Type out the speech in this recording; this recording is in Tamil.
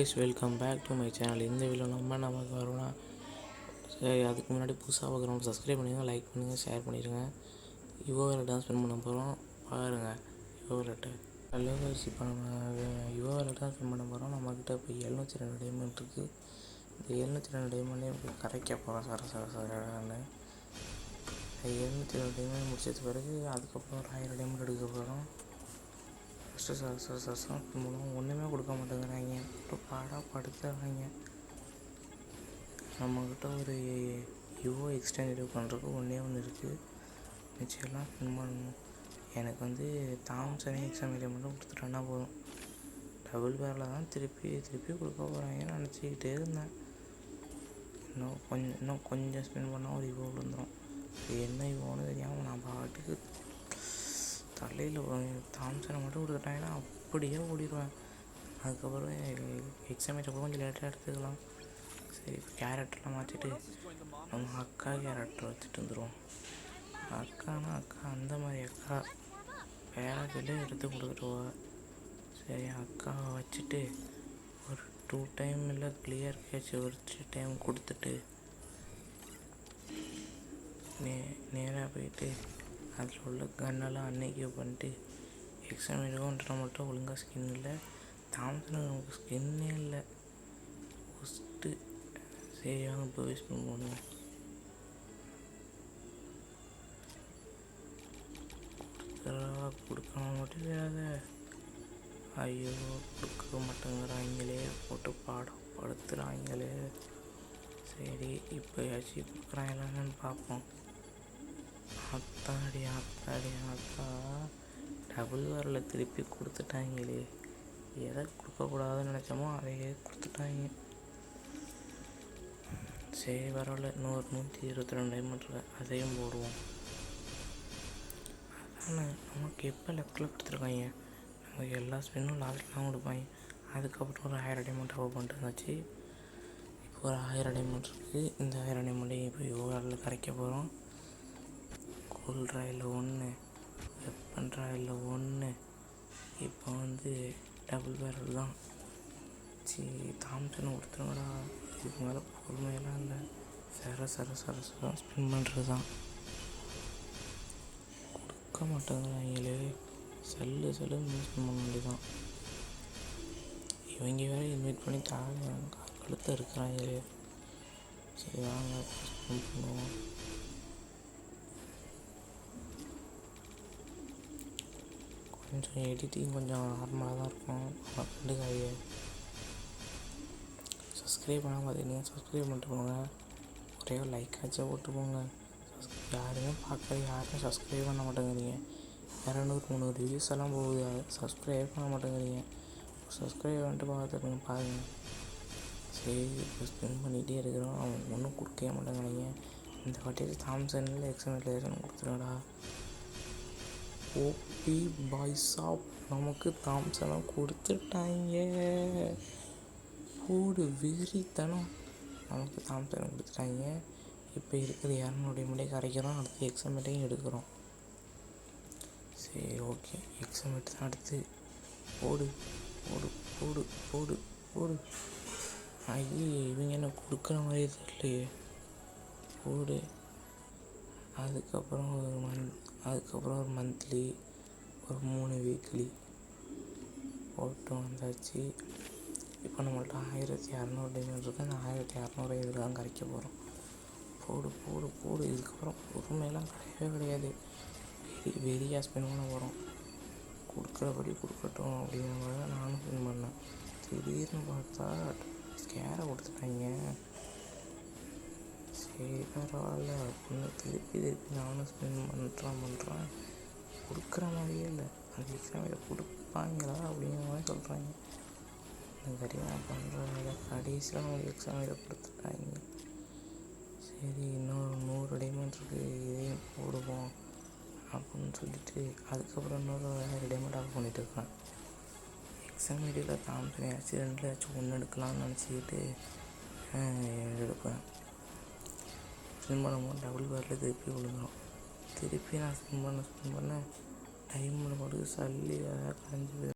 Guys, welcome back to my channel. இந்த வீடியோ நமக்கு வரும்னா சரி, அதுக்கு முன்னாடி புதுசாக பார்க்குறவங்க சப்ஸ்கிரைப் பண்ணிடுங்க, லைக் பண்ணுங்கள், ஷேர் பண்ணிடுங்க. யுவோ வேலட் தான் ஸ்பெண்ட் பண்ண போகிறோம், பாருங்கள். யுவோ வேலட்டு ஹலோ கைஸ், இப்போ நம்ம யுவோ வேலட் தான் ஸ்பெண்ட் பண்ண போகிறோம். நம்மக்கிட்ட இப்போ 702 டைமண்ட் இருக்குது. இந்த 702 டைமண்டே இப்போ கரைக்க போகிறோம் சரன்னு. 702 டைமண்ட் முடிச்சது பிறகு அதுக்கப்புறம் ஒரு 1000 டைமண்ட் எடுக்க போகிறோம். ஃபஸ்ட்டு மூலம் ஒன்றுமே கொடுக்க மாட்டேங்கிறாங்க, இப்போ பாடாக படுத்துறாங்க. நம்மக்கிட்ட ஒரு யுவோ எக்ஸ்டெண்ட் பண்ணுறதுக்கு ஒன்று இருக்குது, மிச்சம்லாம் ஸ்பின் பண்ணணும். எனக்கு வந்து தாம்சனே எக்ஸாம் மீடியா மட்டும் கொடுத்துட்டோன்னா போதும். டபுள் பேரில் தான் திருப்பி கொடுக்க போகிறாங்கன்னு நினச்சிக்கிட்டே இருந்தேன். இன்னும் கொஞ்சம் ஸ்பின் பண்ணால் ஒரு யுவோ விழுந்துடும். என்ன யுவோன்னு தெரியாமல் நான் பாட்டுக்கு தலையில் தாம்சனை மட்டும் கொடுத்துட்டாங்கன்னா அப்படியே ஓடிடுவேன். அதுக்கப்புறம் எக்ஸாமேட் கொஞ்சம் லேட்டாக எடுத்துக்கலாம். சரி, இப்போ கேரக்டர்லாம் மாற்றிட்டு நம்ம அக்கா கேரக்டர் வச்சுட்டு வந்துடுவோம். அக்கா அந்த மாதிரி அக்கா பேராப்பிலே எடுத்து கொடுத்துருவா. சரி, அக்காவை வச்சுட்டு ஒரு 2 டைம் இல்லை கிளியர் கேட்ச் ஒரு 3 டைம் கொடுத்துட்டு நேராக போயிட்டு அதில் உள்ள கன்னெல்லாம் அன்னைக்கு பண்ணிட்டு எக்ஸாம் எடுக்கன்ற மட்டும் ஒழுங்காக ஸ்கின் இல்லை. தாம்சனுக்கு நமக்கு ஸ்கின்னே இல்லை ஃபஸ்ட்டு. சரியாக இப்போ வேஸ்ட் பண்ணுவோம். கொடுக்கணும் மட்டும் தெரியாத, ஐயோ கொடுக்க மாட்டேங்கிறாங்களே, போட்டு படுத்துறாங்களே. சரி, இப்போயாச்சும் கொடுக்குறாங்களான்னு பார்ப்போம். அத்தாடி டபுள் வாரில் திருப்பி கொடுத்துட்டாங்களே. எதை கொடுக்கக்கூடாதுன்னு நினச்சோமோ அதையே கொடுத்துட்டாங்க. சரி, பரவாயில்ல, இன்னொரு 122 டைமண்ட் இருக்கு, அதையும் போடுவோம். அதான் நமக்கு எப்போ லெக்கில் கொடுத்துருக்காங்க. நமக்கு எல்லா ஸ்பின்னும் லாஸ்ட்லாம் கொடுப்பாங்க. அதுக்கப்புறம் ஒரு 1000 டைமண்ட் அவ்வளோ பண்ணிட்டு இருந்துச்சு. இப்போ ஒரு 1000 டைமண்ட் இருக்குது. இந்த 1000 டைமண்டையும் இப்போ யோகாவில் கரைக்க போகிறோம். கோல்ட் ராயில் 1, வெப்பன் ராயில் 1. இப்போ வந்து டபுள் பேரல் தான். சரி, தாம்சனை கொடுத்துருங்கடா. இதுக்கு மேலே பொறுமையெல்லாம் இல்லை, சர ஸ்பின் பண்ணுறது தான். கொடுக்க மாட்டேங்கிறாங்களே, செல்லு மிஸ் பண்ண வேண்டியதான். இவங்க வேறு இன்வைட் பண்ணி கழுத்தை இருக்கிறாங்களே. சரி, வாங்க ஸ்பின் பண்ணுவோம். கொஞ்சம் எடிட்டிங் கொஞ்சம் நார்மலாக தான் இருக்கும், கண்டுக்காதீங்க. சப்ஸ்கிரைப் பண்ணால் பார்த்தீங்கன்னா சப்ஸ்கிரைப் பண்ணிட்டு போங்க. ஒரே ஒரு லைக்காச்சும் போட்டு போங்க. யாருமே பார்க்குறது, யாருமே சப்ஸ்கிரைப் பண்ண மாட்டேங்கிறீங்க. 200-300 வியூஸ் எல்லாம் போகுது, சப்ஸ்கிரைப் பண்ண மாட்டேங்கிறீங்க. சப்ஸ்கிரைப் பண்ணிட்டு பார்த்துருங்க, பாருங்கள். சரி, இப்போ ஸ்பெண்ட் பண்ணிகிட்டே இருக்கிறோம். அவன் ஒன்றும் கொடுக்கவே மாட்டேங்கிறீங்க. இந்த வாட்டி தாம்சனில் எக்ஸாமினேஷன் கொடுத்துருங்கடா. ஓபி பாய்ஸாப் நமக்கு தாம்சனை கொடுத்துட்டாங்க. போடு வெறித்தனம், நமக்கு தாம்சனை கொடுத்துட்டாங்க. இப்போ இருக்கிற 200 முடிய கரைக்கிறோம். அடுத்து எக்ஸாமேட்டையும் எடுக்கிறோம். சரி, ஓகே, எக்ஸாமேட் தான் அடுத்து. போடு. ஐயே, இவங்க என்ன கொடுக்குற மாதிரி தெரியலையே. போடு. அதுக்கப்புறம் ஒரு மந்த்லி, ஒரு 3 வீக்லி போட்டு வந்தாச்சு. இப்போ நம்மள்ட்ட 1200 டைமண்ட் இருக்குது. அந்த 1600 இதில் தான் கரைக்க போகிறோம். போடு. இதுக்கப்புறம் பொறுமையெல்லாம் கிடையாது. வெறியாக ஸ்பெண்ட் பண்ண போகிறோம். கொடுக்குறபடி கொடுக்கட்டும் அப்படிங்கிற மாதிரி தான் நானும் ஸ்பெண்ட் பண்ணேன். திடீர்னு பார்த்தா ஸ்கேரை கொடுத்துட்டாங்க. சரி, பரவாயில்ல அப்படின்னு திருப்பி நானும் ஸ்பெண்ட் பண்ணுறேன். கொடுக்குற மாதிரியே இல்லை. அந்த எக்ஸாமில் கொடுப்பாங்களா அப்படிங்கிற மாதிரி சொல்கிறாங்க. இந்த கரியாக பண்ணுறாங்க. கடைசியில் அவங்க எக்ஸாமில் கொடுத்துட்டாங்க. சரி, இன்னொரு 100 டைமண்ட் இருக்குது, இதையும் போடுவோம் அப்படின்னு சொல்லிட்டு அதுக்கப்புறம் இன்னொரு 1000 டைமண்ட் ஆஃப் பண்ணிகிட்டு இருக்கேன். எக்ஸாம் ஐடியில் தாம்சன் ஆக்சிடெண்ட்டில் ஒன்று எடுக்கலாம்னு நினச்சிக்கிட்டு எடுப்பேன். ஸ்பின் பண்ணும்போது டபுள் பேரில் திருப்பி விழுந்துடும். திருப்பி நான் ஸ்பின் பண்ண டைமில் மட்டும் சல்லி வேறு கலைஞ்சி